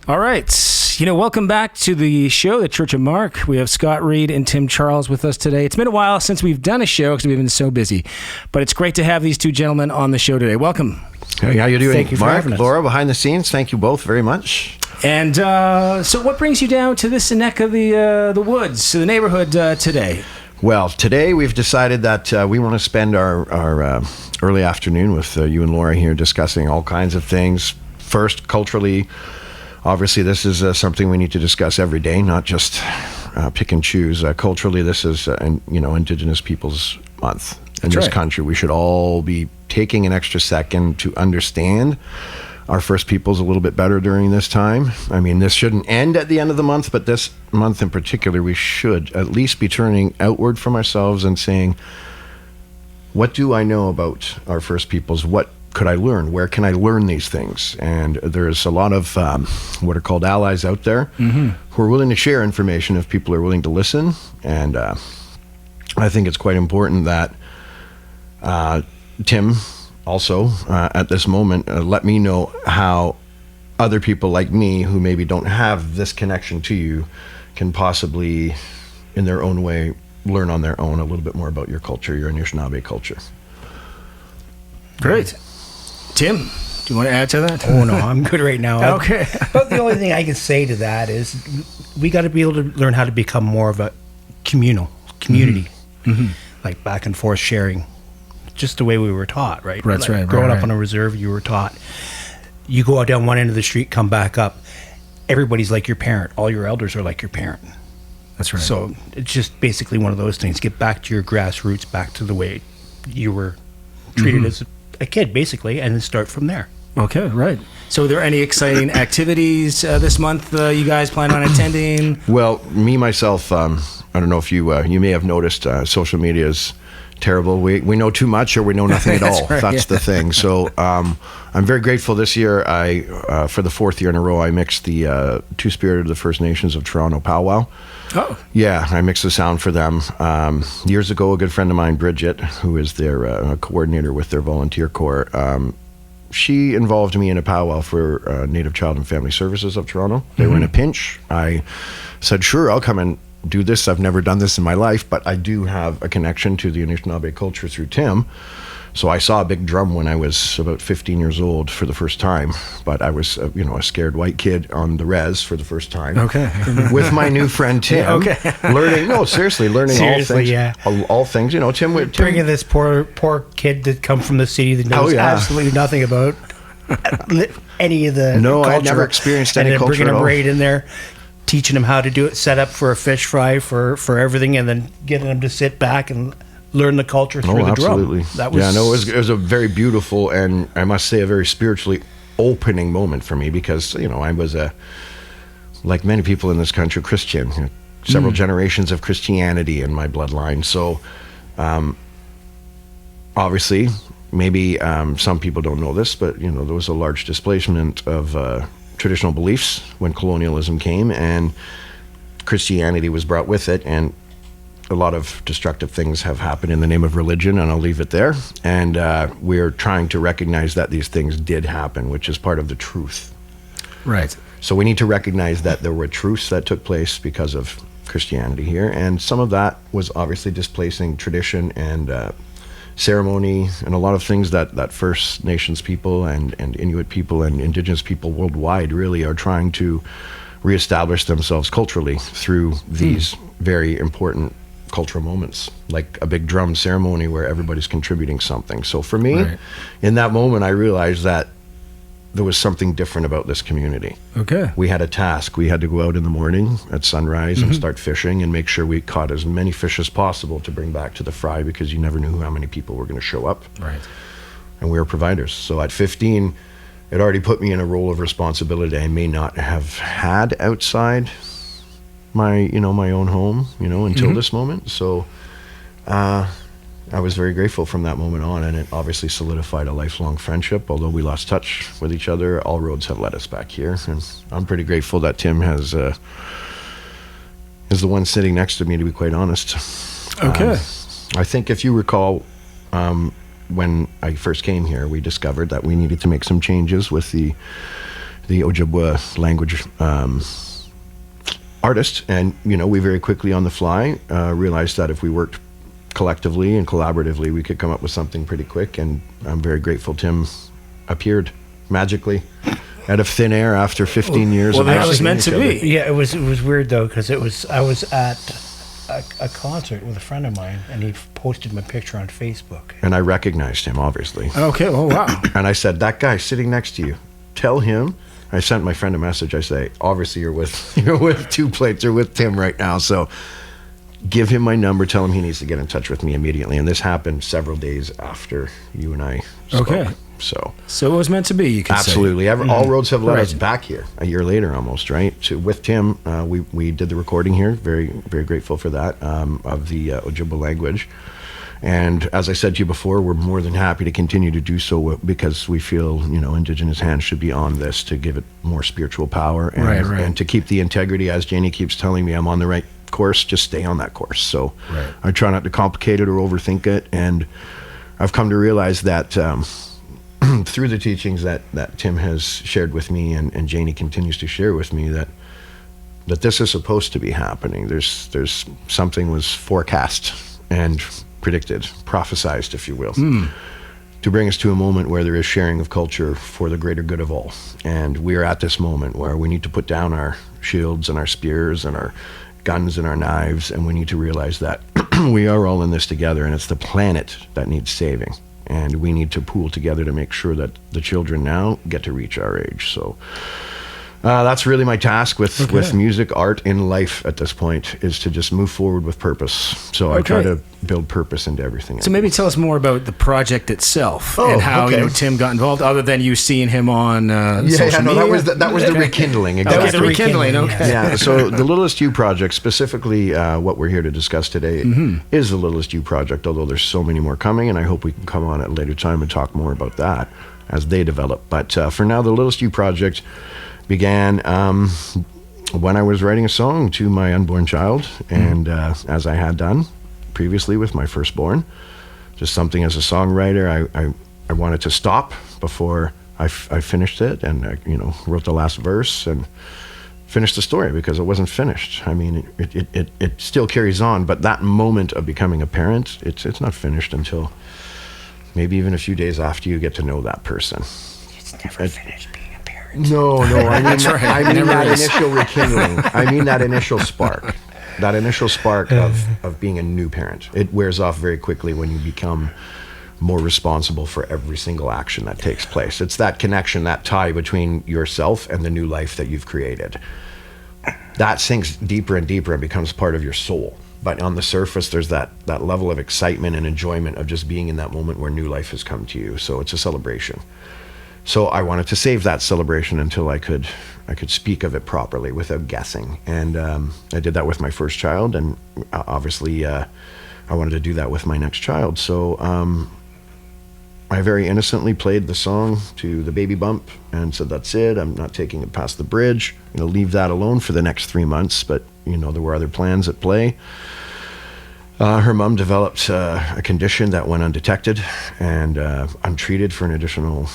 All right. Welcome back to the show, The Church of Mark. We have Scott Reid and Tim Charles with us today. It's been a while since we've done a show because we've been so busy, but it's great to have these two gentlemen on the show today. Welcome. Hey, how you doing? Thank you for having us. Laura, behind the scenes, thank you both very much. And so what brings you down to this neck of the woods, to the neighborhood today? Well, today we've decided that we want to spend our early afternoon with you and Laura here discussing all kinds of things. First, culturally, obviously this is something we need to discuss every day, not just pick and choose. Culturally, this is Indigenous Peoples Month in this country. We should all be taking an extra second to understand our First Peoples a little bit better during this time. I mean, this shouldn't end at the end of the month, but this month in particular, we should at least be turning outward from ourselves and saying, what do I know about our First Peoples? What could I learn? Where can I learn these things? And there's a lot of what are called allies out there who are willing to share information if people are willing to listen. And I think it's quite important that Tim also at this moment let me know how other people like me who maybe don't have this connection to you can possibly in their own way learn on their own a little bit more about your culture, your Anishinaabe culture. Great. Tim, do you want to add to that? Oh no, I'm good right now. Okay. But the only thing I can say to that is we got to be able to learn how to become more of a community, like back and forth sharing. Just the way we were taught, right? That's right. Growing up on a reserve, you were taught. You go out down one end of the street, come back up. Everybody's like your parent. All your elders are like your parent. That's right. So it's just basically one of those things. Get back to your grassroots, back to the way you were treated as a kid, basically, and then start from there. Okay, right. So are there any exciting activities this month you guys plan on attending? Well, me, myself, I don't know if you may have noticed social media is terrible. We know too much or we know nothing at all. That's the thing. So I'm very grateful this year. I for the fourth year in a row, I mixed the Two-Spirit of the First Nations of Toronto powwow. Oh. Yeah, I mixed the sound for them. Years ago, a good friend of mine, Bridget, who is their coordinator with their volunteer corps, she involved me in a powwow for Native Child and Family Services of Toronto. They were in a pinch. I said, sure, I'll come and do this. I've never done this in my life, but I do have a connection to the Anishinaabe culture through Tim. So I saw a big drum when I was about 15 years old for the first time, but I was a scared white kid on the res for the first time. Okay. With my new friend Tim. Okay. Learning all things. Yeah. All things. Tim Bringing this poor kid that come from the city that knows absolutely nothing about any of the culture. I've never experienced any culture bringing at him all. right in there, teaching him how to do it, set up for a fish fry for everything, and then getting him to sit back and learn the culture through the absolutely. drum. That was it was a very beautiful and I must say a very spiritually opening moment for me because I was like many people in this country, Christian. Several generations of Christianity in my bloodline. So obviously, maybe some people don't know this, but there was a large displacement of traditional beliefs when colonialism came, and Christianity was brought with it, and a lot of destructive things have happened in the name of religion, and I'll leave it there. And we're trying to recognize that these things did happen, which is part of the truth. Right. So we need to recognize that there were truths that took place because of Christianity here, and some of that was obviously displacing tradition and ceremony and a lot of things that First Nations people and Inuit people and Indigenous people worldwide really are trying to reestablish themselves culturally through these very important cultural moments, like a big drum ceremony where everybody's contributing something. So for me, in that moment, I realized that there was something different about this community. Okay. We had a task. We had to go out in the morning at sunrise and start fishing and make sure we caught as many fish as possible to bring back to the fry because you never knew how many people were going to show up. Right. And we were providers. So at 15, it already put me in a role of responsibility I may not have had outside my own home, until this moment. So I was very grateful from that moment on, and it obviously solidified a lifelong friendship. Although we lost touch with each other, all roads have led us back here, and I'm pretty grateful that Tim is the one sitting next to me, to be quite honest. Okay. I think if you recall, when I first came here, we discovered that we needed to make some changes with the the Ojibwa language artist. And, we very quickly on the fly realized that if we worked collectively and collaboratively, we could come up with something pretty quick. And I'm very grateful Tim appeared magically out of thin air after 15 years. Well, of that was seeing meant each to other. be. Yeah, it was weird though, because I was at a concert with a friend of mine, and he posted my picture on Facebook. And I recognized him, obviously. Okay. Oh, wow. And I said, that guy sitting next to you, tell him. I sent my friend a message. I say, obviously you're with Two Plates or with Tim right now. So give him my number. Tell him he needs to get in touch with me immediately. And this happened several days after you and I spoke. Okay. So it was meant to be, you can absolutely. say. All roads have led Right. us back here a year later almost, right? With Tim, we did the recording here. Very, very grateful for that, of the Ojibwa language. And as I said to you before, we're more than happy to continue to do so because we feel, Indigenous hands should be on this to give it more spiritual power and, Right. and to keep the integrity. As Janie keeps telling me, I'm on the right course, just stay on that course. So Right. I try not to complicate it or overthink it. And I've come to realize that through the teachings that Tim has shared with me and Janie continues to share with me that this is supposed to be happening. There's something was forecast and predicted, prophesized, if you will, to bring us to a moment where there is sharing of culture for the greater good of all. And we are at this moment where we need to put down our shields and our spears and our guns and our knives, and we need to realize that we are all in this together, and it's the planet that needs saving. And we need to pool together to make sure that the children now get to reach our age. So that's really my task with music, art, in life at this point, is to just move forward with purpose. So I try to build purpose into everything. So maybe tell us more about the project itself and how Tim got involved, other than you seeing him on social media. That was the rekindling. Exactly. That was the rekindling. Okay. Yeah. So the Littlest You Project, specifically what we're here to discuss today, is the Littlest You Project. Although there's so many more coming, and I hope we can come on at a later time and talk more about that as they develop. But for now, the Littlest You Project began when I was writing a song to my unborn child, and as I had done previously with my firstborn, just something as a songwriter, I wanted to stop before I finished it, and wrote the last verse and finished the story because it wasn't finished. I mean, it still carries on, but that moment of becoming a parent, it's not finished until maybe even a few days after you get to know that person. It's never finished. No, I mean, right. I mean that is. initial rekindling. I mean that initial spark. That initial spark of being a new parent. It wears off very quickly when you become more responsible for every single action that takes place. It's that connection, that tie between yourself and the new life that you've created. That sinks deeper and deeper and becomes part of your soul. But on the surface, there's that level of excitement and enjoyment of just being in that moment where new life has come to you. So it's a celebration. So I wanted to save that celebration until I could speak of it properly without guessing. And I did that with my first child, and obviously I wanted to do that with my next child. So I very innocently played the song to the baby bump and said, that's it, I'm not taking it past the bridge. Leave that alone for the next 3 months. But, there were other plans at play. Her mom developed a condition that went undetected and untreated for an additional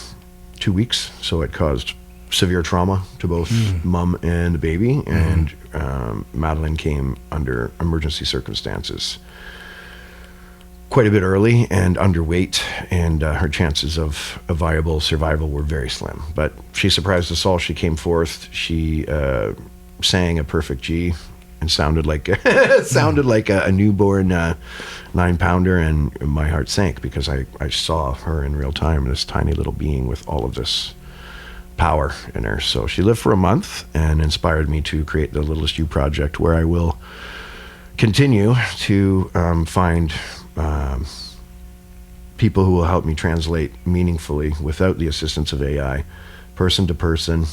2 weeks. So it caused severe trauma to both mom and the baby. And Madeline came under emergency circumstances quite a bit early and underweight, and her chances of a viable survival were very slim. But she surprised us all. She came forth. She sang a perfect G and sounded like a newborn 9-pounder, and my heart sank because I saw her in real time, this tiny little being with all of this power in her. So she lived for a month and inspired me to create the Littlest You Project, where I will continue to find people who will help me translate meaningfully without the assistance of AI, person to person,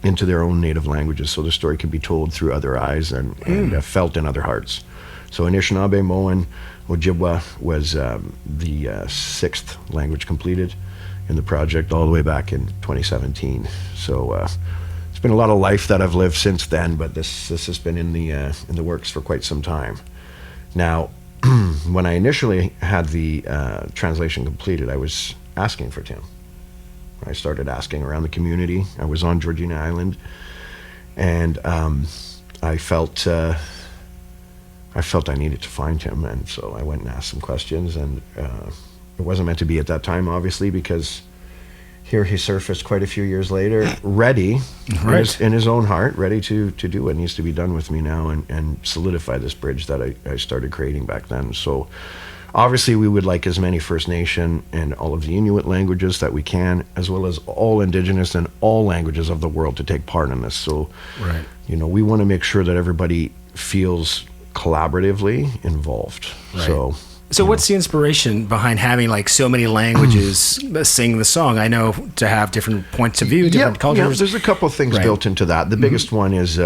into their own native languages, so the story can be told through other eyes and felt in other hearts. So Anishinaabe, Moan, Ojibwa was the 6th language completed in the project all the way back in 2017. So it's been a lot of life that I've lived since then, but this has been in the works for quite some time. Now, when I initially had the translation completed, I was asking for Tim. I started asking around the community. I was on Georgina Island, and I felt I needed to find him, and so I went and asked some questions, and it wasn't meant to be at that time, obviously, because here he surfaced quite a few years later, ready, Right. in his own heart, ready to do what needs to be done with me now, and solidify this bridge that I started creating back then. So obviously we would like as many First Nation and all of the Inuit languages that we can, as well as all Indigenous and all languages of the world to take part in this. So, Right. you know, we want to make sure that everybody feels collaboratively involved. Right. So what's the inspiration behind having like so many languages sing the song? I know to have different points of view, different cultures. Yeah, there's a couple of things Right. built into that. The biggest one is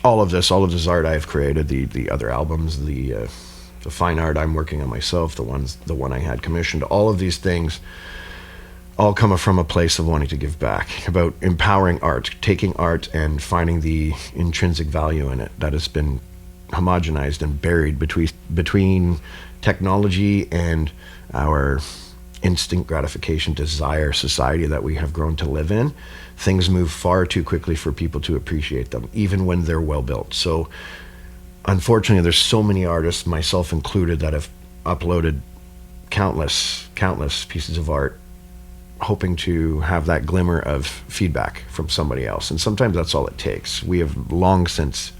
all of this art I've created, the other albums, the fine art I'm working on myself, the one I had commissioned, all of these things all come from a place of wanting to give back, about empowering art, taking art and finding the intrinsic value in it that has been homogenized and buried between technology and our instant gratification desire society that we have grown to live in. Things move far too quickly for people to appreciate them, even when they're well built. So unfortunately, there's so many artists, myself included, that have uploaded countless pieces of art, hoping to have that glimmer of feedback from somebody else. And sometimes that's all it takes. We have long since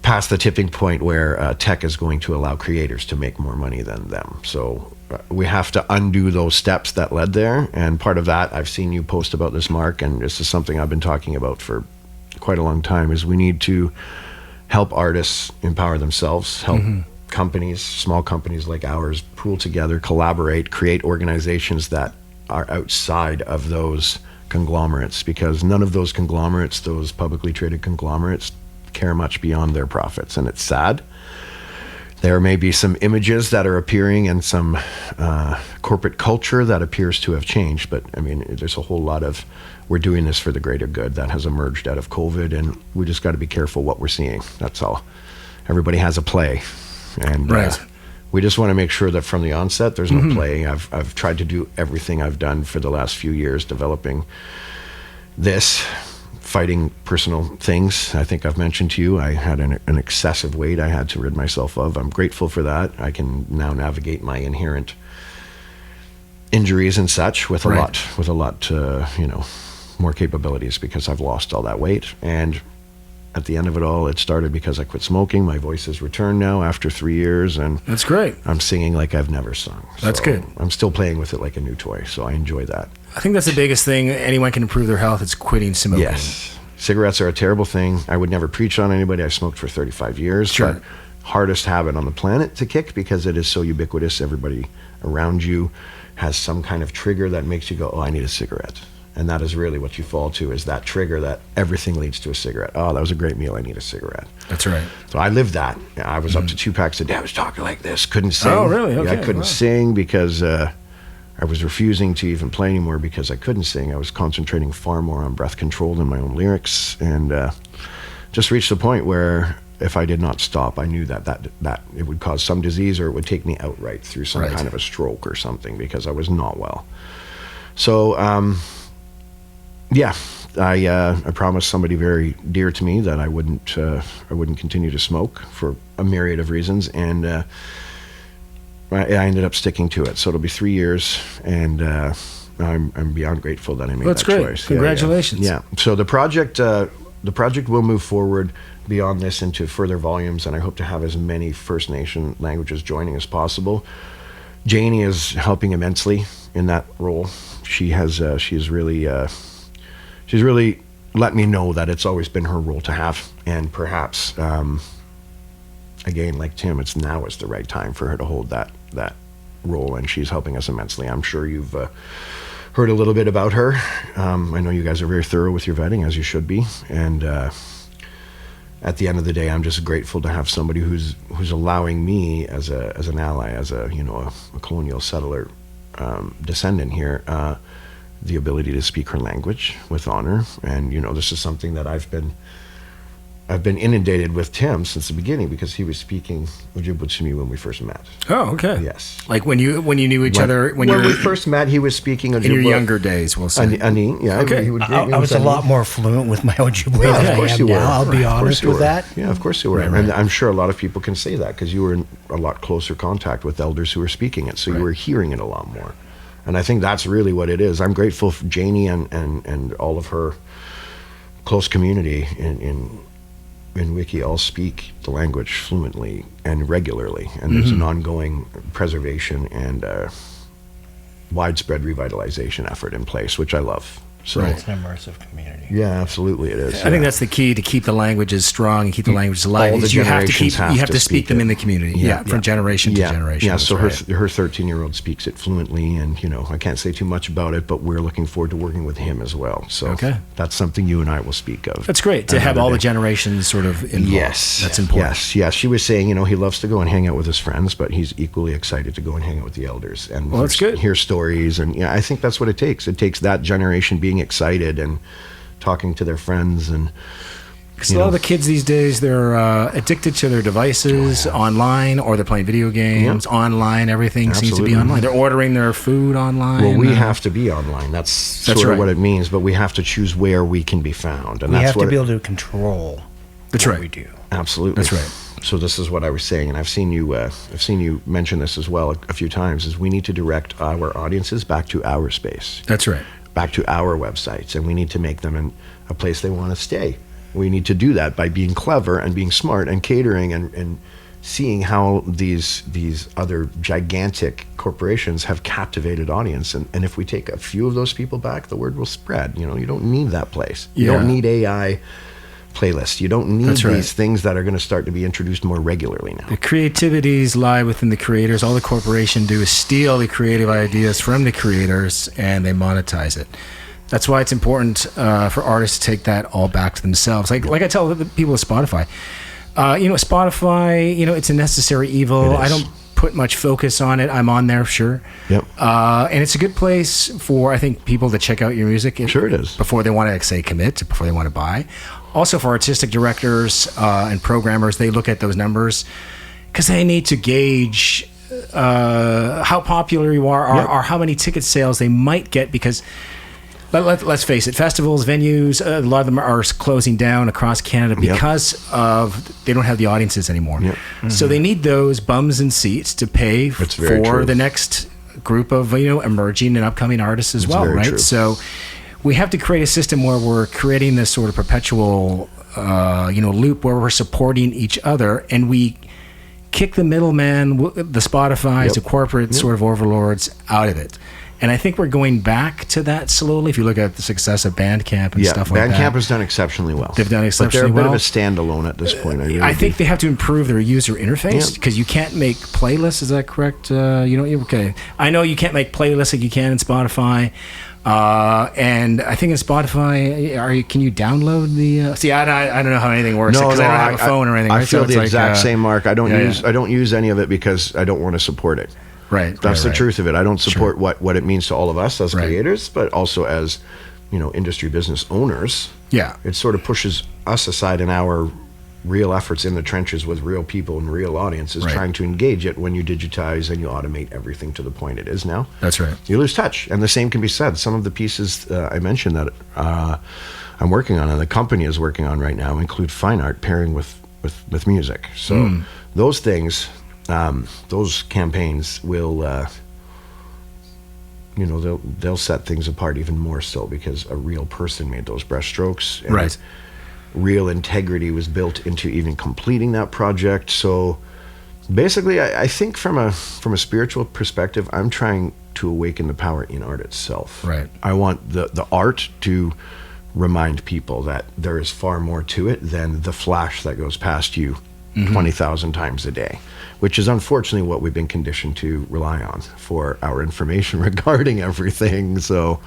past the tipping point where tech is going to allow creators to make more money than them. So we have to undo those steps that led there. And part of that, I've seen you post about this, Mark, and this is something I've been talking about for quite a long time, is we need to help artists empower themselves, help companies, small companies like ours, pool together, collaborate, create organizations that are outside of those conglomerates, because none of those conglomerates, those publicly traded conglomerates, care much beyond their profits. And it's sad. There may be some images that are appearing and some corporate culture that appears to have changed, but I mean, there's a whole lot of, we're doing this for the greater good that has emerged out of COVID, and we just got to be careful what we're seeing. That's all. Everybody has a play, and Right. we just want to make sure that from the onset there's no play. I've tried to do everything I've done for the last few years, developing this, fighting personal things. I think I've mentioned to you, I had an excessive weight I had to rid myself of. I'm grateful for that. I can now navigate my inherent injuries and such with a lot, more capabilities, because I've lost all that weight. And at the end of it all, it started because I quit smoking. My voice has returned now after 3 years, and That's great. I'm singing like I've never sung. That's So good. I'm still playing with it like a new toy, so I enjoy that. I think that's the biggest thing anyone can improve their health. It's quitting smoking. Yes. Cigarettes are a terrible thing. I would never preach on anybody. I smoked for 35 years. Sure. But hardest habit on the planet to kick, because it is so ubiquitous. Everybody around you has some kind of trigger that makes you go, oh, I need a cigarette. And that is really what you fall to, is that trigger that everything leads to a cigarette. Oh, that was a great meal. I need a cigarette. That's right. So I lived that. I was up to 2 packs a day. I was talking like this. Couldn't sing. Oh, really? Yeah, I Okay, couldn't wow. sing because I was refusing to even play anymore because I couldn't sing. I was concentrating far more on breath control than my own lyrics, and just reached a point where if I did not stop, I knew that it would cause some disease, or it would take me outright through some Right. kind of a stroke or something, because I was not well. So, I promised somebody very dear to me that I wouldn't continue to smoke for a myriad of reasons, and I ended up sticking to it. So it'll be 3 years, and I'm beyond grateful that I made That's that great. choice. Congratulations. Yeah. So the project will move forward beyond this into further volumes, and I hope to have as many First Nation languages joining as possible. Janie is helping immensely in that role. She's really let me know that it's always been her role to have, and perhaps again, like Tim, it's the right time for her to hold that role, and she's helping us immensely. I'm sure you've heard a little bit about her. I know you guys are very thorough with your vetting, as you should be, and at the end of the day, I'm just grateful to have somebody who's allowing me as an ally, as a colonial settler descendant here, the ability to speak her language with honor. And this is something that I've been I've been inundated with Tim since the beginning because he was speaking Ojibwe to me when we first met. Oh, okay. Yes. Like when you knew each other when we first met, he was speaking Ojibwe. in your younger days, we'll say. Ani, yeah. Okay. He would greet me I was with a Ani. lot more fluent with my Ojibwe Yeah, than of I course am you were. now. I'll be Of course honest you with were. that. Yeah, of course you were. Right. And I'm sure a lot of people can say that because you were in a lot closer contact with elders who were speaking it, so you were hearing it a lot more. And I think that's really what it is. I'm grateful for Janie and all of her close community in Wiki all speak the language fluently and regularly, and there's an ongoing preservation and widespread revitalization effort in place, which I love. So, It's an immersive community. yeah, absolutely, it is. I think that's the key to keep the languages strong and keep the languages alive. All the is you have to generations keep have you have to to speak speak them it. in the community. Yeah. From generation to generation. Yeah, That's so right. her 13-year-old speaks it fluently, and I can't say too much about it, but we're looking forward to working with him as well. So Okay. that's something you and I will speak of. That's great to have another all the day. generations sort of involved. Yes, That's important. Yes. She was saying, he loves to go and hang out with his friends, but he's equally excited to go and hang out with the elders and Well, that's good. hear stories. And I think that's what it takes. It takes that generation being excited and talking to their friends. And Because a lot of the kids these days, they're addicted to their devices online, or they're playing video games online. Everything seems to be Absolutely. online. They're ordering their food online. well, we have to be online. That's sort right. of what it means. But we have to choose where we can be found, and We that's have what to be able to control That's what right. we do. Absolutely. That's right. So this is what I was saying, and I've seen you mention this as well a few times. Is we need to direct our audiences back to our space. That's right. Back to our websites, and we need to make them in a place they want to stay. We need to do that by being clever and being smart and catering and seeing how these other gigantic corporations have captivated audience. And if we take a few of those people back, the word will spread. You don't need that place. You Yeah. don't need AI playlists. You don't need That's right. these things that are going to start to be introduced more regularly now. The creativities lie within the creators. All the corporation do is steal the creative ideas from the creators, and they monetize it. That's why it's important for artists to take that all back to themselves. Like I tell the people at Spotify, Spotify, it's a necessary evil. It is. I don't put much focus on it. I'm on there, sure. Yep. And it's a good place for, I think, people to check out your music. Sure it is. Before they want to, say, commit, before they want to buy. Also for artistic directors and programmers, they look at those numbers because they need to gauge how popular you are or how many ticket sales they might get, because let's face it, festivals, venues, a lot of them are closing down across Canada because of they don't have the audiences anymore. Yep. So they need those bums and seats to pay That's very for true. the next group of emerging and upcoming artists as well, very right? true. So we have to create a system where we're creating this sort of perpetual loop where we're supporting each other, and we kick the middleman, the Spotify's, the corporate sort of overlords out of it. And I think we're going back to that slowly. If you look at the success of Bandcamp and stuff like that. Bandcamp has done exceptionally well. They've done exceptionally But they're a bit well. of a standalone at this point. I think they have to improve their user interface, Yeah. because you can't make playlists. Is that correct? Okay. I know you can't make playlists like you can in Spotify. And I think in Spotify, can you download the? See, I don't know how anything works because I don't have a phone or anything. I right? feel So it's the like, exact same, Mark. I don't yeah, use I don't use any of it because I don't want to support it. Right. That's the right. truth of it. I don't support what it means to all of us as Right. creators, but also as industry business owners. Yeah. It sort of pushes us aside in our real efforts in the trenches with real people and real audiences, Right. trying to engage it. When you digitize and you automate everything to the point it is now, That's right. you lose touch. And the same can be said. Some of the pieces I mentioned that I'm working on and the company is working on right now include fine art pairing with music. So those things, those campaigns will, they'll set things apart even more so because a real person made those brush strokes. And Right. real integrity was built into even completing that project. So basically, I think from a spiritual perspective, I'm trying to awaken the power in art itself. Right. I want the art to remind people that there is far more to it than the flash that goes past you 20,000 times a day, which is unfortunately what we've been conditioned to rely on for our information regarding everything. So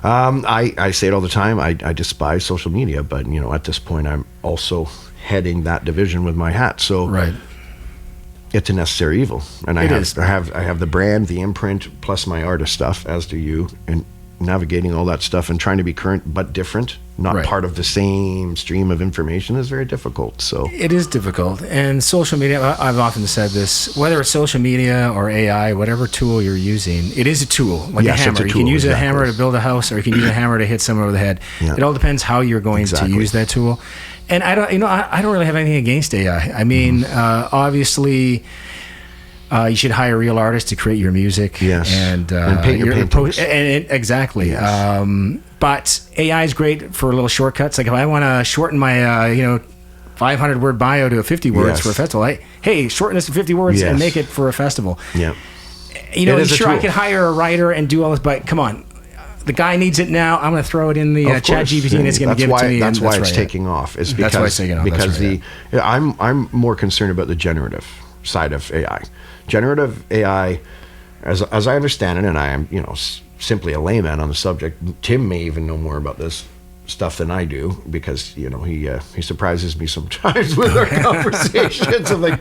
I say it all the time. I despise social media, but at this point, I'm also heading that division with my hat. So Right. it's a necessary evil, and I It have is. I have the brand, the imprint, plus my artist stuff, as do you, and navigating all that stuff and trying to be current but different, not Right. part of the same stream of information, is very difficult. So It is difficult. And social media, I've often said this, whether it's social media or AI, whatever tool you're using, it is a tool, like Yes, a it's a hammer. You tool, can use a exactly. hammer to build a house, or you can use a hammer to hit someone over the head. Yeah. It all depends how you're going Exactly. to use that tool. And I don't really have anything against AI. I mean, obviously, you should hire real artists to create your music. Yes. And paint your paintings. Exactly. Yes. But AI is great for little shortcuts. Like if I want to shorten my, 500 word bio to 50 words Yes. for a festival, hey, shorten this to 50 words and Yes. make it for a festival. yeah. It is a sure, I tool. could hire a writer and do all this, but come on. The guy needs it now. I'm going to throw it in the Of chat course. GPT and it's going to give it to me. That's and why it's right. taking off. Is because, That's why it's taking off. Because That's right, I'm more concerned about the generative side of AI. Generative AI, as I understand it, and I am simply a layman on the subject. Tim may even know more about this stuff than I do because he surprises me sometimes with our conversations. I'm like,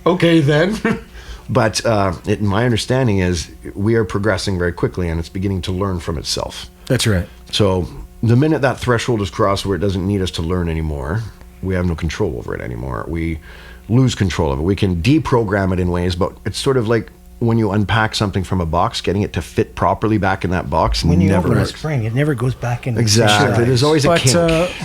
okay then. But my understanding is we are progressing very quickly and it's beginning to learn from itself. That's right. So the minute that threshold is crossed where it doesn't need us to learn anymore, we have no control over it anymore. We lose control of it. We can deprogram it in ways, but it's sort of like when you unpack something from a box, getting it to fit properly back in that box When you never open a works. spring, it never goes back in. Exactly. There's always a kink.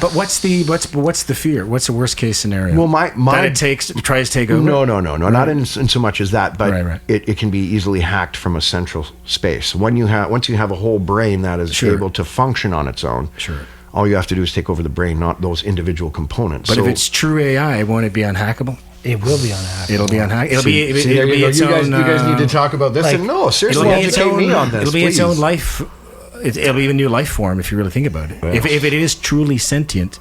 But what's the fear? What's the worst case scenario? Well, my that it tries to take over. No, not in so much as that, but Right. It can be easily hacked from a central space. Once you have a whole brain that is Sure. able to function on its own, Sure. all you have to do is take over the brain, not those individual components. But So- if it's true AI, won't it be unhackable? It will be unhackable. It'll be unhackable. It'll See, be there you go. its You own. guys need to talk about this. like, And no, seriously, It'll be its educate own. me on this. It'll be its please. own life. It'll be a new life form if you really think about it. Yes. If it is truly sentient,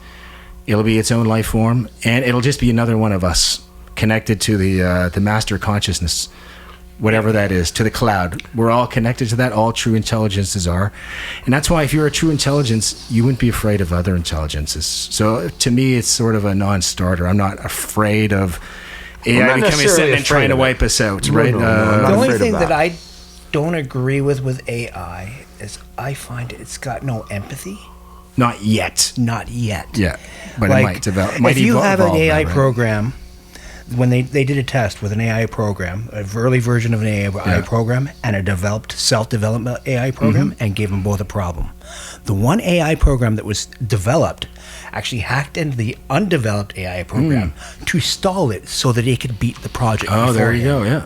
it'll be its own life form, and it'll just be another one of us connected to the master consciousness, whatever that is, to the cloud. We're all connected to that. All true intelligences are, and that's why if you're a true intelligence, you wouldn't be afraid of other intelligences. So to me, it's sort of a non-starter. I'm not afraid of AI not becoming necessarily sentient and afraid trying to of it. wipe us out, No, right? no, no, I'm not The only afraid of thing that. that I don't agree with AI is I find it's got no empathy. Not yet. Not yet. Yeah, but it might develop. If you have an evolve, AI right? program, when they did a test with an AI program, an early version of an AI program, and a developed self-development AI program, and gave them both a problem. The one AI program that was developed actually hacked into the undeveloped AI program to stall it so that it could beat the project. Oh, there you beforehand. go. Yeah,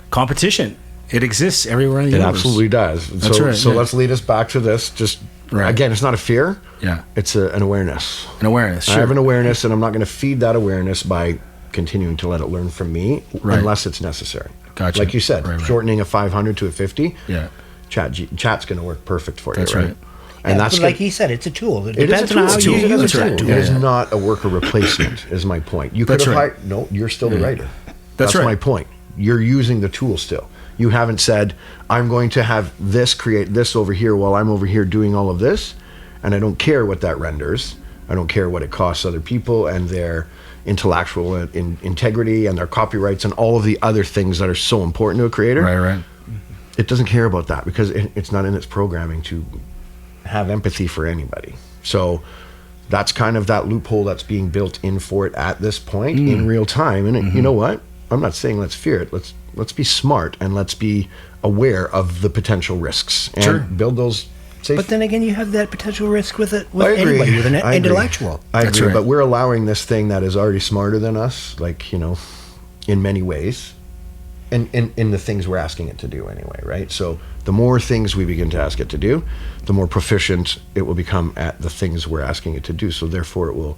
competition. It exists everywhere in the It universe. absolutely does. That's so right, so yeah. let's lead us back to this. Just Right. again, it's not a fear. Yeah, It's an awareness. an awareness. I Sure. have an awareness, and I'm not going to feed that awareness by continuing to let it learn from me Right. unless it's necessary. Gotcha. Like you said, Right. shortening a 500 to a 50. Yeah, Chat's going to work perfect for That's you, right? right. And Yeah, that's but like he said, it's a tool. It it is a depends tool. on how It's you a tool. use It's a it. tool. Yeah. It is not a worker replacement. Is my point. You could That's have right. hired. No, you're still the writer. That's right. my point. You're using the tool still. You haven't said, I'm going to have this create this over here while I'm over here doing all of this, and I don't care what that renders. I don't care what it costs other people and their intellectual integrity and their copyrights and all of the other things that are so important to a creator. right. It doesn't care about that because it's not in its programming to have empathy for anybody. So that's kind of that loophole that's being built in for it at this point in real time. And you know what? I'm not saying let's fear it. Let's be smart and let's be aware of the potential risks and Sure. build those safe. But then again, you have that potential risk with it I with agree. anybody, with an I agree. intellectual. I That's agree, right. but we're allowing this thing that is already smarter than us, like, in many ways, and in the things we're asking it to do anyway, right? So the more things we begin to ask it to do, the more proficient it will become at the things we're asking it to do. So therefore it will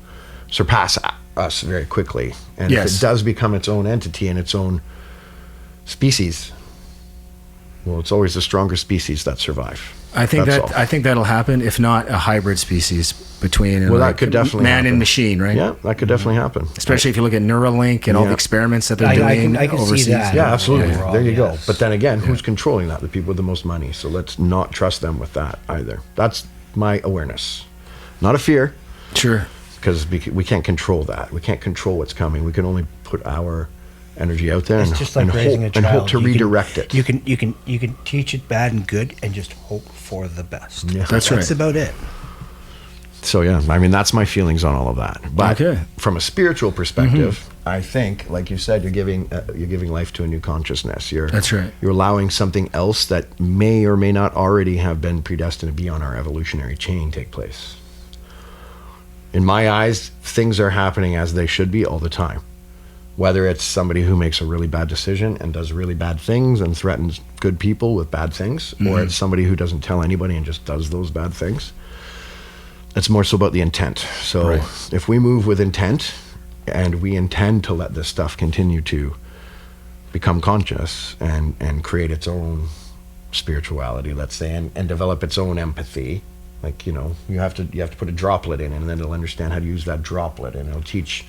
surpass us very quickly. And if Yes. it does become its own entity and its own species, well, it's always the stronger species that survive. I think That's all. I think that'll happen. If not, a hybrid species between Well, that could definitely man happen. and machine, right? Yeah, that could definitely happen. Especially if you look at Neuralink and all the Yeah. experiments that they're I doing can see overseas. that. Yeah, absolutely. Overall, There you go. yes. But then again, who's controlling that? The people with the most money. So let's not trust them with that either. That's my awareness. Not a fear, Sure. because we can't control that. We can't control what's coming. We can only put our energy out there, It's and, just like and raising hope, a child. and hope to You can- redirect it. You can teach it bad and good, and just hope for the best. Yeah. That's right. That's about it. So yeah, I mean, that's my feelings on all of that. But Okay. from a spiritual perspective, I think, like you said, you're giving life to a new consciousness. That's right. You're allowing something else that may or may not already have been predestined to be on our evolutionary chain take place. In my eyes, things are happening as they should be all the time. Whether it's somebody who makes a really bad decision and does really bad things and threatens good people with bad things, or it's somebody who doesn't tell anybody and just does those bad things. It's more so about the intent. So Right. if we move with intent and we intend to let this stuff continue to become conscious and create its own spirituality, let's say, and develop its own empathy, like, you have to put a droplet in, and then it'll understand how to use that droplet, and it'll teach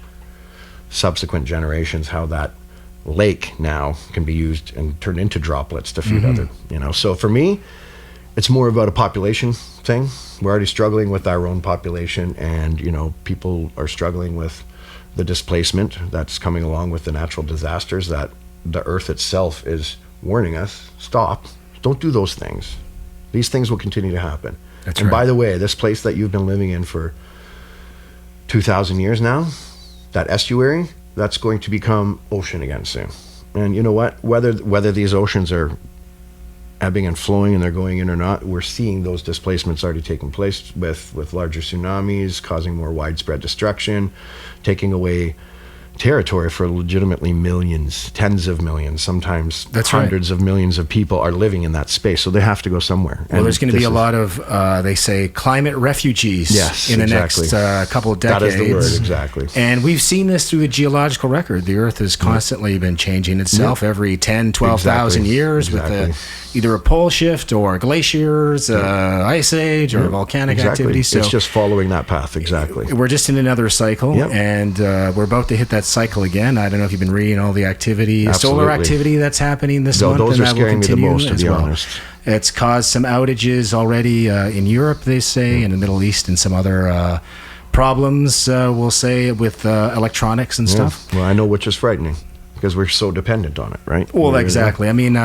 subsequent generations how that lake now can be used and turned into droplets to feed other, So for me, it's more about a population thing. We're already struggling with our own population, and people are struggling with the displacement that's coming along with the natural disasters that the earth itself is warning us, stop, don't do those things. These things will continue to happen. That's and right. by the way, this place that you've been living in for 2,000 years now, that estuary, that's going to become ocean again soon. And you know what? Whether these oceans are ebbing and flowing and they're going in or not, we're seeing those displacements already taking place with larger tsunamis, causing more widespread destruction, taking away territory for legitimately millions, tens of millions, sometimes That's right. hundreds of millions of people are living in that space. So they have to go somewhere. Well, And there's going to be this a is- lot of, they say, climate refugees Yes, in the exactly. next couple of decades. That is the word, exactly. And we've seen this through the geological record. The Earth has constantly been changing itself every 10, 12,000 Exactly. years with either a pole shift or glaciers, ice age, or volcanic activity. So it's just following that path, exactly. we're just in another cycle, Yep. and we're about to hit that cycle again. I don't know if you've been reading all the activity, solar Absolutely. activity that's happening this So month. those and are that will scaring me the continue most, to as be well. honest. It's caused some outages already in Europe, they say, in the Middle East, and some other problems, we'll say, with electronics and stuff. Well, I know which is frightening because we're so dependent on it, right? Well, We're- exactly. I mean,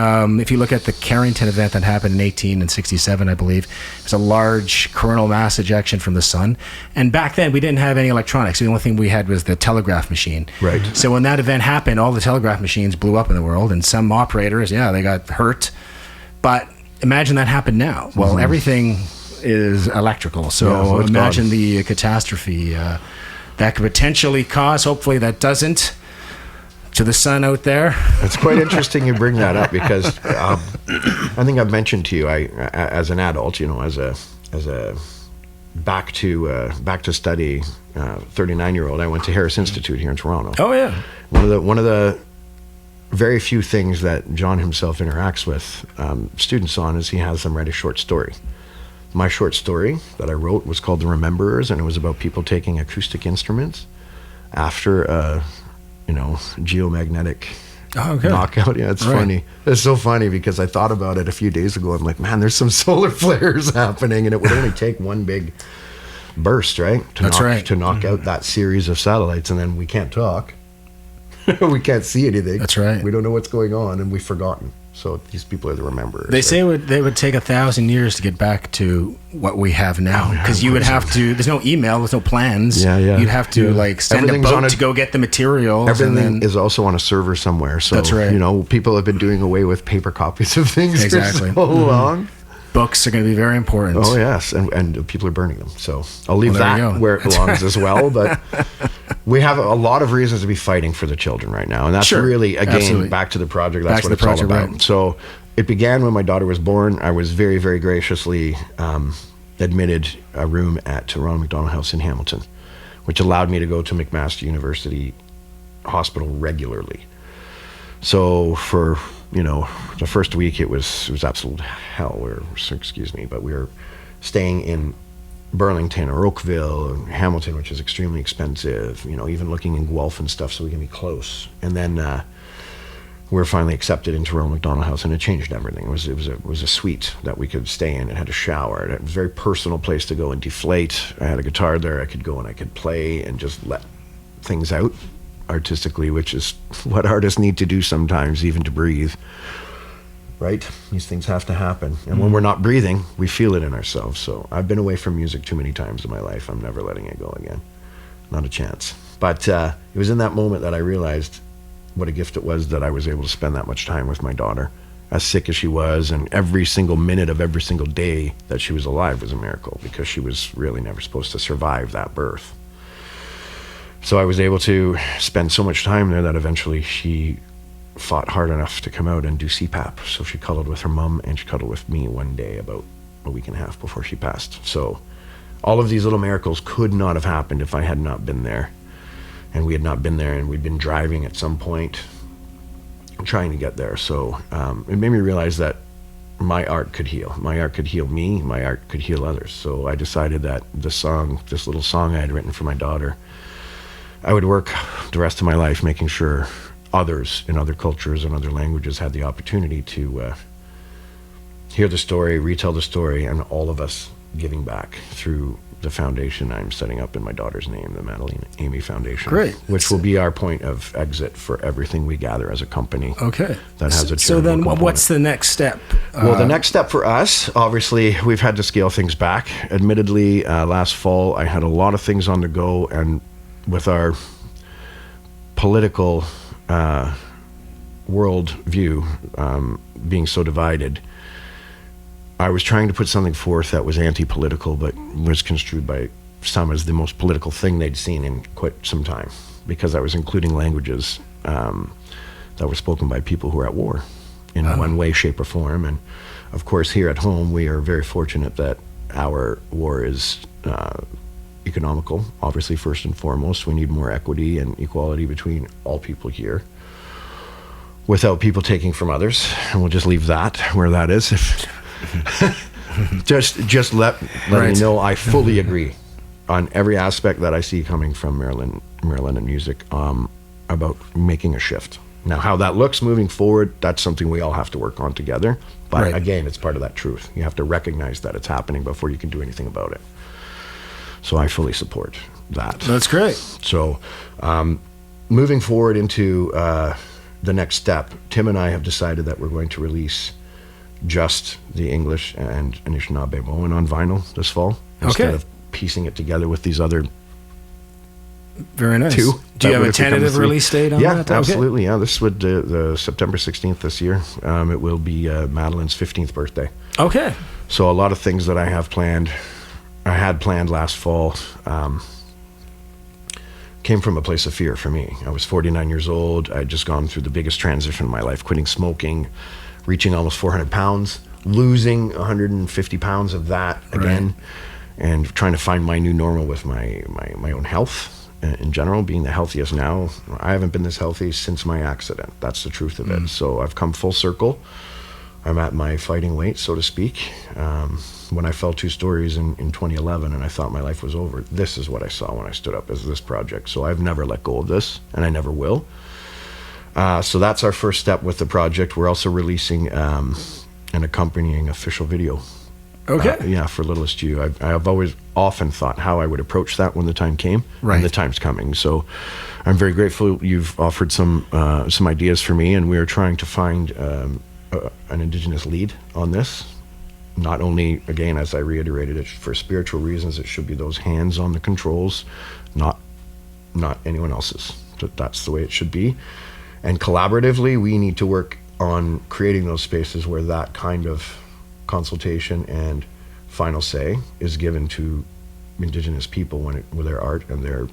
if you look at the Carrington event that happened in 1867, I believe, it's a large coronal mass ejection from the sun. And back then, we didn't have any electronics. The only thing we had was the telegraph machine. Right. So when that event happened, all the telegraph machines blew up in the world, and some operators, they got hurt. But imagine that happened now. Well, everything is electrical. Yeah, So it's imagine gone. the catastrophe that could potentially cause. Hopefully that doesn't. To the sun out there. It's quite interesting you bring that up because I think I've mentioned to you, as an adult, as a back to study 39-year-old, I went to Harris Institute here in Toronto. Oh, yeah. One of the very few things that John himself interacts with students on is he has them write a short story. My short story that I wrote was called The Rememberers, and it was about people taking acoustic instruments after geomagnetic knockout. Yeah, it's funny. It's so funny because I thought about it a few days ago. I'm like, man, there's some solar flares happening, and it would only take one big burst, right? To knock out that series of satellites, and then we can't talk. We can't see anything. That's right. We don't know what's going on, and we've forgotten. So these people are the rememberers. They say they would take 1,000 years to get back to what we have now, because you would have to. There's no email, there's no plans. Yeah. You'd have to send Everything's a on boat to go get the materials. Everything and then, is also on a server somewhere. So That's right. People have been doing away with paper copies of things Exactly. for so long. books are going to be very important. Oh yes, and people are burning them. So I'll leave Well, there you that go. where it belongs as well. But we have a lot of reasons to be fighting for the children right now, and that's Sure. really Absolutely. back to the project. That's Back to what the it's all project, about. right. So it began when my daughter was born. I was very, very graciously admitted a room at Ronald McDonald House in Hamilton, which allowed me to go to McMaster University Hospital regularly. So for the first week it was absolute hell. But we were staying in Burlington or Oakville and Hamilton, which is extremely expensive. Even looking in Guelph and stuff so we can be close. And then we were finally accepted into Ronald McDonald House, and it changed everything. It was a suite that we could stay in. It had a shower. It was a very personal place to go and deflate. I had a guitar there. I could go and I could play and just let things out. artistically, which is what artists need to do sometimes, even to breathe. Right? These things have to happen. And when we're not breathing, we feel it in ourselves. So I've been away from music too many times in my life. I'm never letting it go again. Not a chance. But it was in that moment that I realized what a gift it was that I was able to spend that much time with my daughter. As sick as she was, and every single minute of every single day that she was alive was a miracle, because she was really never supposed to survive that birth. So I was able to spend so much time there that eventually she fought hard enough to come out and do CPAP. So she cuddled with her mom and she cuddled with me one day about a week and a half before she passed. So all of these little miracles could not have happened if I had not been there. And we had not been there, and we'd been driving at some point trying to get there. So it made me realize that my art could heal. My art could heal me. My art could heal others. So I decided that this little song I had written for my daughter, I would work the rest of my life making sure others in other cultures and other languages had the opportunity to hear the story, retell the story, and all of us giving back through the foundation I'm setting up in my daughter's name, the Madeline Amy Foundation. Great. Which will be our point of exit for everything we gather as a company. Okay. That has a So then charitable what's the next step? Well, the next step for us, obviously, we've had to scale things back. Admittedly, last fall, I had a lot of things on the go, and with our political world view being so divided, I was trying to put something forth that was anti-political, but was construed by some as the most political thing they'd seen in quite some time, because I was including languages that were spoken by people who are at war in one way, shape, or form. And of course, here at home, we are very fortunate that our war is economical, obviously, first and foremost. We need more equity and equality between all people here, without people taking from others. And we'll just leave that where that is. just let me know I fully agree on every aspect that I see coming from Maryland and music about making a shift. Now, how that looks moving forward, that's something we all have to work on together. But again, it's part of that truth. You have to recognize that it's happening before you can do anything about it. So I fully support that. That's great. So moving forward into the next step, Tim and I have decided that we're going to release just the English and Anishinaabe Moan on vinyl this fall, instead of piecing it together with these other Very nice. two. Do you have a tentative release date on that? Yeah, absolutely. Yeah, this would the September 16th this year. It will be Madeline's 15th birthday. Okay. So a lot of things that I had planned last fall came from a place of fear for me. I was 49 years old. I'd just gone through the biggest transition in my life, quitting smoking, reaching almost 400 pounds, losing 150 pounds of that again, and trying to find my new normal with my own health in general, being the healthiest now. I haven't been this healthy since my accident. That's the truth of it. So I've come full circle. I'm at my fighting weight, so to speak. When I fell 2 stories in 2011 and I thought my life was over, this is what I saw when I stood up as this project. So I've never let go of this, and I never will. So that's our first step with the project. We're also releasing an accompanying official video. Okay. For Littlest You. I've always often thought how I would approach that when the time came, and the time's coming. So I'm very grateful you've offered some ideas for me, and we are trying to find an Indigenous lead on this. Not only, again, as I reiterated it, for spiritual reasons, it should be those hands on the controls, not anyone else's. That's the way it should be. And collaboratively, we need to work on creating those spaces where that kind of consultation and final say is given to Indigenous people with their art and their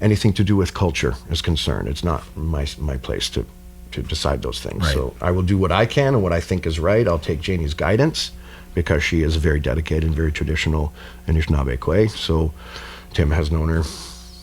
anything to do with culture is concerned. It's not my place to decide those things. So I will do what I can and what I think is right. I'll take Janie's guidance because she is very dedicated and very traditional Anishinaabe Kwe. So Tim has known her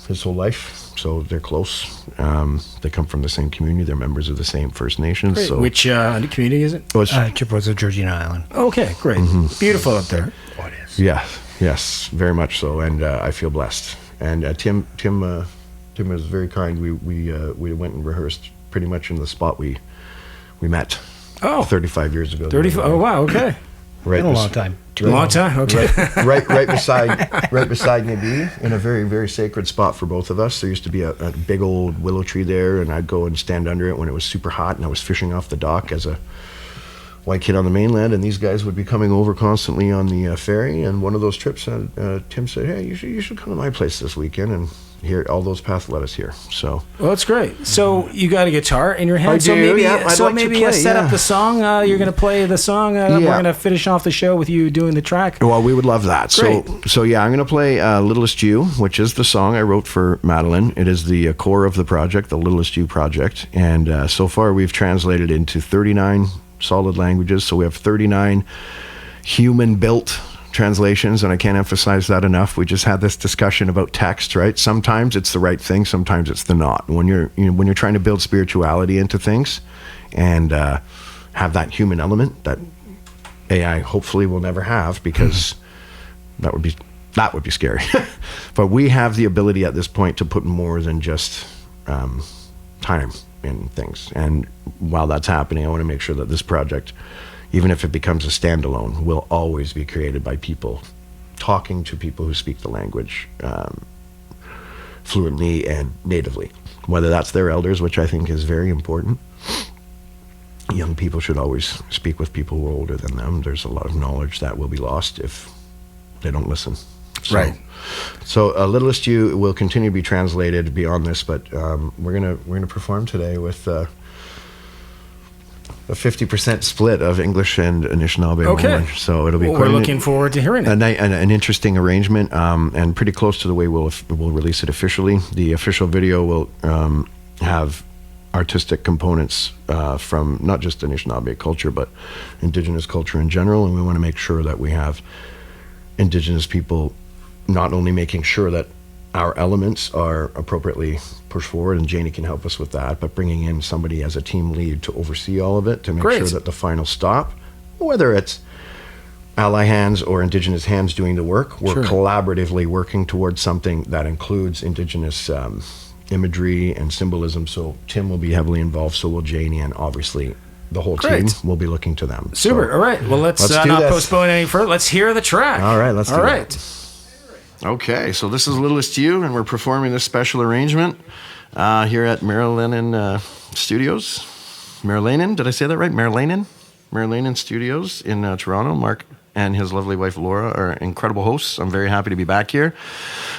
his whole life. So they're close. They come from the same community. They're members of the same First Nations. Great. So Which community is it? Chippewas of Georgina Island. Okay, great. Beautiful up there. Oh, it is. Yeah, yes, very much so. And I feel blessed. And Tim was very kind. We went and rehearsed pretty much in the spot we met 35 years ago. 35. Oh, wow. Okay. Been a long time. Long time. Okay. right beside Nabi, in a very, very sacred spot for both of us. There used to be a big old willow tree there, and I'd go and stand under it when it was super hot, and I was fishing off the dock as a white kid on the mainland, and these guys would be coming over constantly on the ferry. And one of those trips, Tim said, "Hey, you should come to my place this weekend." And here, all those paths led us here. So, well, that's great. So you got a guitar in your hand. I so do, maybe, yeah. I'd like to play, set up the song. You're going to play the song. We're going to finish off the show with you doing the track. Well, we would love that. Great. So yeah, I'm going to play "Littlest You," which is the song I wrote for Madeline. It is the core of the project, the Littlest You Project, and so far we've translated into 39 solid languages. So we have 39 human-built translations, and I can't emphasize that enough. We just had this discussion about text, right? Sometimes it's the right thing, sometimes it's the not. When you're trying to build spirituality into things and have that human element that AI hopefully will never have, because that would be scary. But we have the ability at this point to put more than just time in things. And while that's happening, I want to make sure that this project, even if it becomes a standalone, will always be created by people talking to people who speak the language fluently and natively. Whether that's their elders, which I think is very important. Young people should always speak with people who are older than them. There's a lot of knowledge that will be lost if they don't listen. So, Right. So "Littlest You" will continue to be translated beyond this, but we're gonna perform today with a 50% split of English and Anishinaabe. Okay. Only. So it'll be Well, quite we're looking forward to hearing it. an interesting arrangement, and pretty close to the way we'll release it officially. The official video will have artistic components from not just Anishinaabe culture, but Indigenous culture in general, and we want to make sure that we have Indigenous people not only making sure that our elements are appropriately pushed forward, and Janie can help us with that, but bringing in somebody as a team lead to oversee all of it, to make sure that the final stop, whether it's ally hands or Indigenous hands doing the work, we're collaboratively working towards something that includes Indigenous imagery and symbolism. So Tim will be heavily involved, so will Janie, and obviously the whole team will be looking to them. Super. So, all right. Well, let's not postpone any further. Let's hear the track. All right. Let's do it. Okay, so this is "Littlest You," and we're performing this special arrangement here at Madeline Studios. Madeline, did I say that right? Madeline Studios in Toronto. Mark and his lovely wife Laura are incredible hosts. I'm very happy to be back here.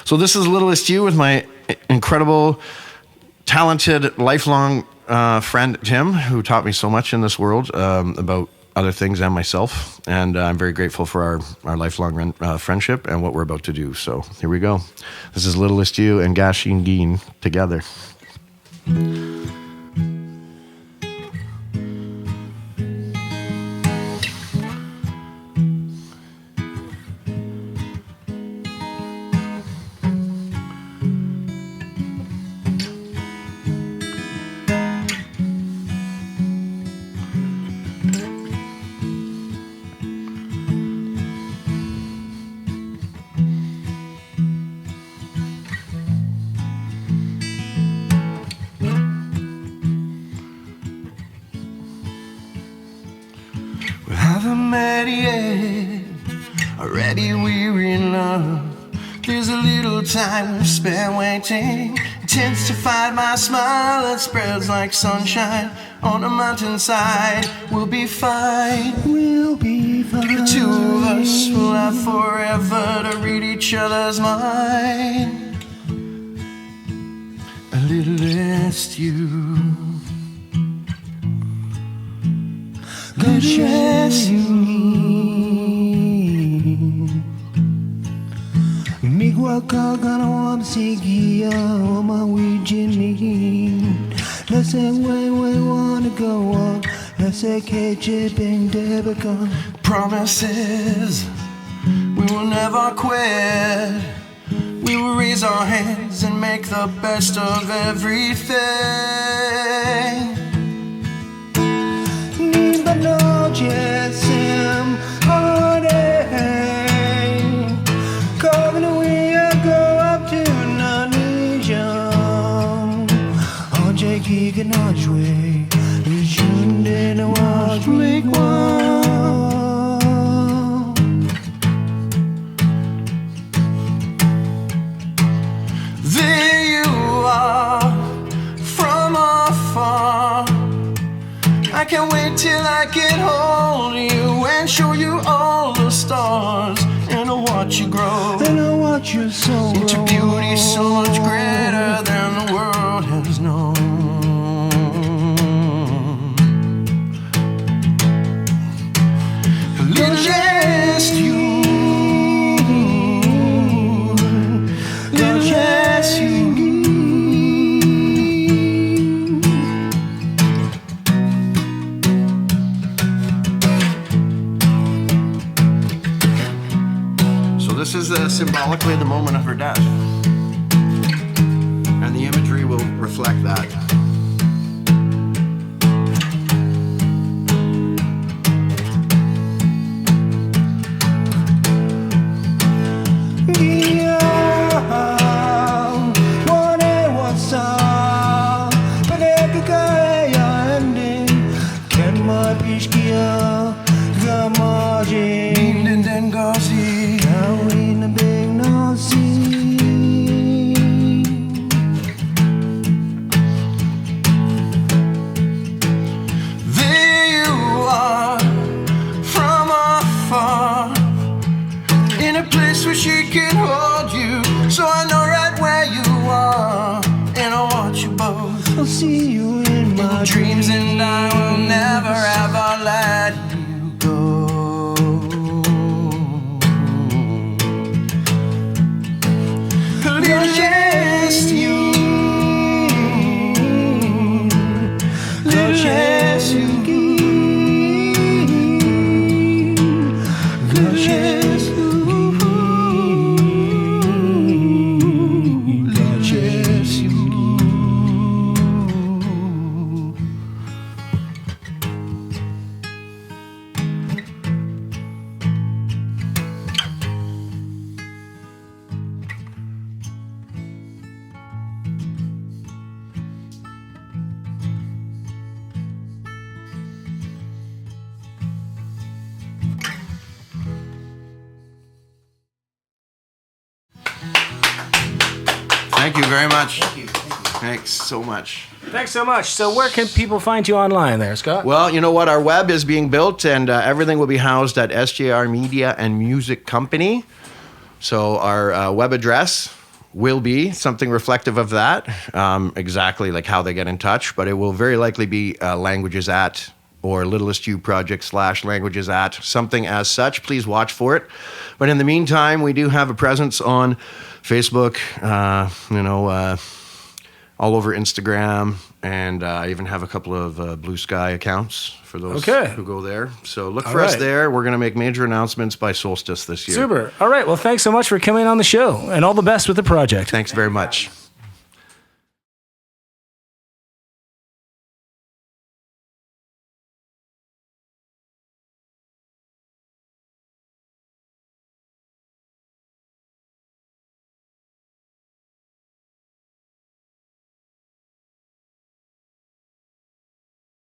So this is "Littlest You" with my incredible, talented, lifelong friend Tim, who taught me so much in this world about other things and myself, and I'm very grateful for our lifelong friendship and what we're about to do. So here we go. This is "Littlest You" and Gashin Geen together. Haven't met yet, already we're in love. There's a little time we've spent waiting. Intensified my smile that spreads like sunshine on a mountainside. We'll be fine, we'll be fine. The two of us will have forever to read each other's mind. A littlest you. Littlest you. Migwaka gana wamsigia oma wijini. Let's say when we wanna go on. Let's say kejibing debika. Promises we will never quit. We will raise our hands and make the best of everything. No jessim holiday. Calling we go up to Nanisha. On Jakey Ganajwe. June in a wash make one. I can't wait till I get hold of you and show you all the stars, and I'll watch you grow, And I watch you so into beauty so much greater than the world has known. Littlest you, littlest you. So this is symbolically the moment of her death, and the imagery will reflect that. She can hold you, so I know right where you are, and I want you both. I'll see you in my dreams, and I will never ever let you go. Littlest you, littlest you, littlest you. Thank you very much. Thank you. Thanks so much. Thanks so much. So where can people find you online there, Scott? Well, you know what? Our web is being built, and everything will be housed at SJR Media and Music Company. So our web address will be something reflective of that, exactly like how they get in touch, but it will very likely be languages at or Littlest You Project / languages at, something as such. Please watch for it. But in the meantime, we do have a presence on Facebook, all over Instagram, and I even have a couple of Blue Sky accounts for those who go there. So look for us there. We're going to make major announcements by solstice this year. Super. All right. Well, thanks so much for coming on the show, and all the best with the project. Thanks very much.